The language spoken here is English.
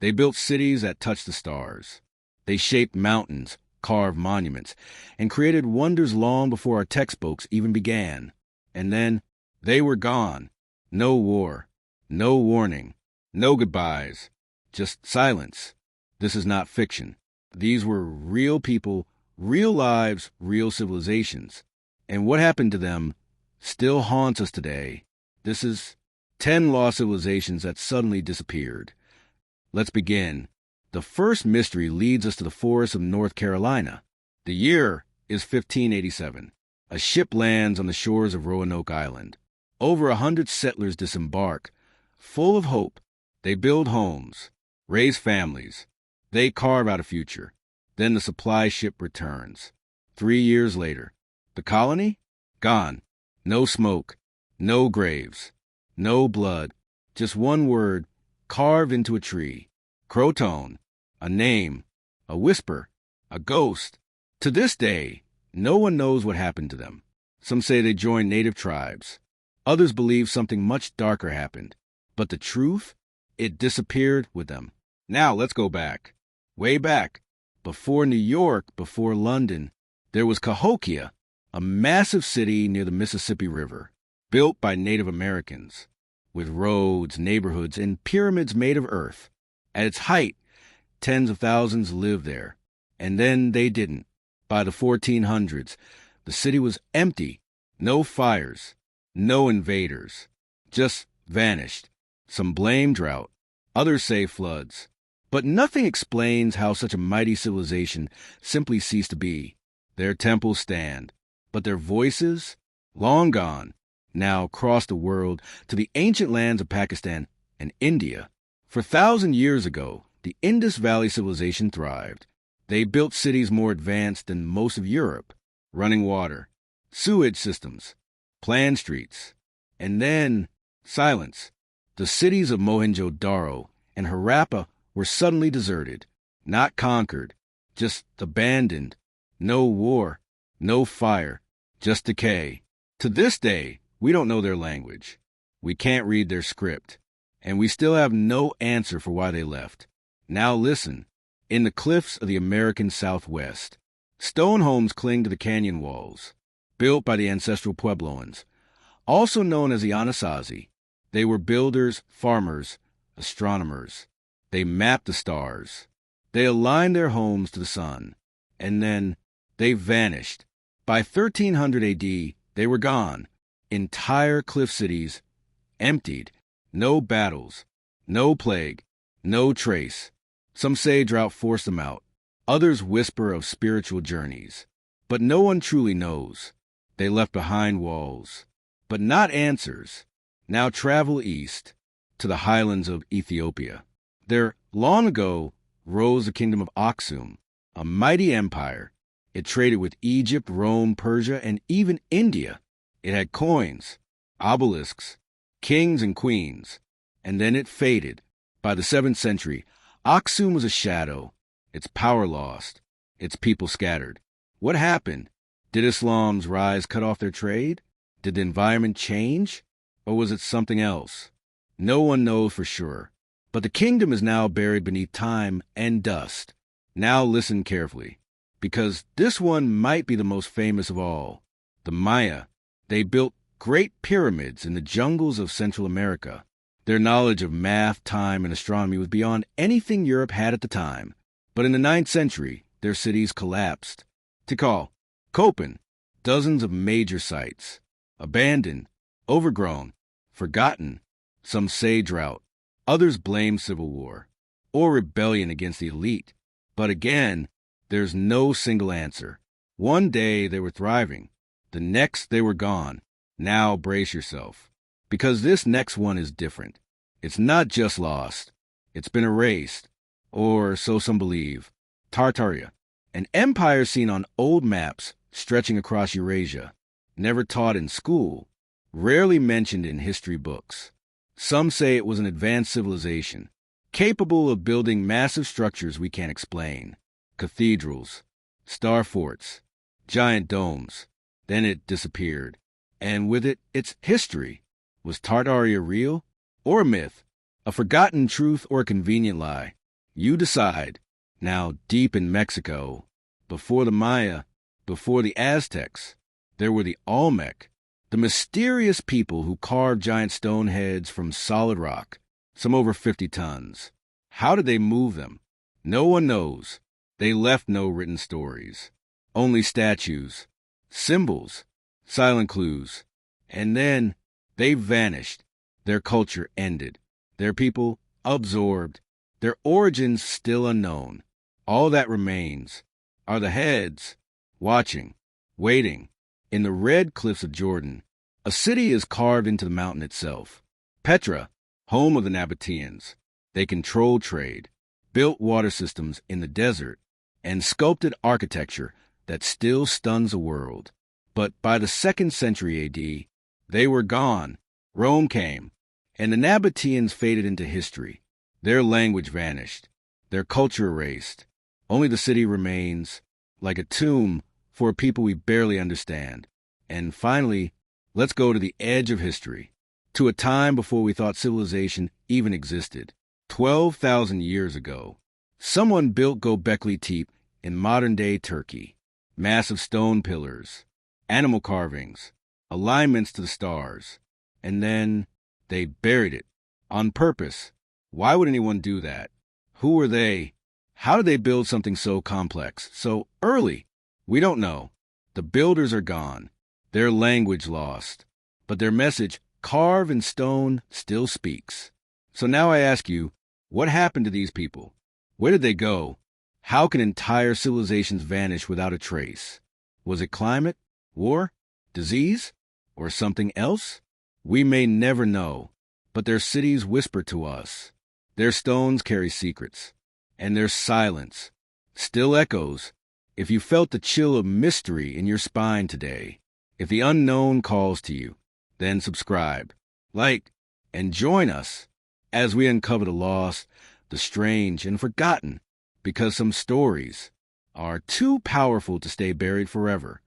They built cities that touched the stars. They shaped mountains, carved monuments, and created wonders long before our textbooks even began. And then they were gone. No war, no warning, no goodbyes, just silence. This is not fiction. These were real people, real lives, real civilizations. And what happened to them still haunts us today. This is 10 lost civilizations that suddenly disappeared. Let's begin. The first mystery leads us to the forests of North Carolina. The year is 1587. A ship lands on the shores of Roanoke Island. Over 100 settlers disembark. Full of hope, they build homes, raise families. They carve out a future. Then the supply ship returns. 3 years later, the colony? Gone. No smoke, no graves, no blood. Just one word carved into a tree. Croton. A name, a whisper, a ghost. To this day, no one knows what happened to them. Some say they joined native tribes. Others believe something much darker happened. But the truth? It disappeared with them. Now let's go back. Way back. Before New York, before London, there was Cahokia, a massive city near the Mississippi River, built by Native Americans, with roads, neighborhoods, and pyramids made of earth. At its height, tens of thousands lived there. And then they didn't. By the 1400s, the city was empty. No fires, no invaders. Just vanished. Some blame drought. Others say floods. But nothing explains how such a mighty civilization simply ceased to be. Their temples stand, but their voices, long gone, now cross the world to the ancient lands of Pakistan and India. For 1,000 years ago, the Indus Valley civilization thrived. They built cities more advanced than most of Europe, running water, sewage systems, planned streets. And then, silence. The cities of Mohenjo-Daro and Harappa were suddenly deserted, not conquered, just abandoned. No war, no fire, just decay. To this day, we don't know their language. We can't read their script. And we still have no answer for why they left. Now listen. In the cliffs of the American Southwest, stone homes cling to the canyon walls, built by the ancestral Puebloans, also known as the Anasazi. They were builders, farmers, astronomers. They mapped the stars. They aligned their homes to the sun. And then they vanished. By 1300 AD, they were gone. Entire cliff cities, emptied. No battles, no plague, no trace. Some say drought forced them out. Others whisper of spiritual journeys. But no one truly knows. They left behind walls, but not answers. Now travel east, to the highlands of Ethiopia. There, long ago, rose the kingdom of Aksum, a mighty empire. It traded with Egypt, Rome, Persia, and even India. It had coins, obelisks, kings and queens. And then it faded. By the 7th century, Aksum was a shadow, its power lost, its people scattered. What happened? Did Islam's rise cut off their trade? Did the environment change? Or was it something else? No one knows for sure. But the kingdom is now buried beneath time and dust. Now listen carefully, because this one might be the most famous of all. The Maya. They built great pyramids in the jungles of Central America. Their knowledge of math, time, and astronomy was beyond anything Europe had at the time. But in the 9th century, their cities collapsed. Tikal, Copan, dozens of major sites. Abandoned, overgrown, forgotten. Some say drought. Others blame civil war or rebellion against the elite. But again, there's no single answer. One day they were thriving. The next they were gone. Now brace yourself, because this next one is different. It's not just lost. It's been erased, or so some believe. Tartaria, an empire seen on old maps stretching across Eurasia, never taught in school, rarely mentioned in history books. Some say it was an advanced civilization, capable of building massive structures we can't explain. Cathedrals, star forts, giant domes. Then it disappeared. And with it, its history. Was Tartaria real or a myth? A forgotten truth or a convenient lie? You decide. Now, deep in Mexico, before the Maya, before the Aztecs, there were the Olmec, the mysterious people who carved giant stone heads from solid rock, some over 50 tons. How did they move them? No one knows. They left no written stories. Only statues, symbols, silent clues. And then they vanished. Their culture ended. Their people absorbed. Their origins still unknown. All that remains are the heads, watching, waiting. In the red cliffs of Jordan, a city is carved into the mountain itself. Petra, home of the Nabateans. They controlled trade, built water systems in the desert, and sculpted architecture that still stuns the world. But by the 2nd century A.D., they were gone. Rome came, and the Nabateans faded into history. Their language vanished, their culture erased. Only the city remains, like a tomb for a people we barely understand. And finally, let's go to the edge of history, to a time before we thought civilization even existed. 12,000 years ago, someone built Göbekli Tepe in modern-day Turkey. Massive stone pillars, animal carvings, alignments to the stars. And then they buried it on purpose. Why would anyone do that? Who were they? How did they build something so complex, so early? We don't know. The builders are gone, their language lost, but their message, carved in stone, still speaks. So now I ask you, what happened to these people? Where did they go? How can entire civilizations vanish without a trace? Was it climate, war, disease, or something else? We may never know, but their cities whisper to us. Their stones carry secrets, and their silence still echoes. If you felt the chill of mystery in your spine today, if the unknown calls to you, then subscribe, like, and join us as we uncover the lost, the strange, and forgotten, because some stories are too powerful to stay buried forever.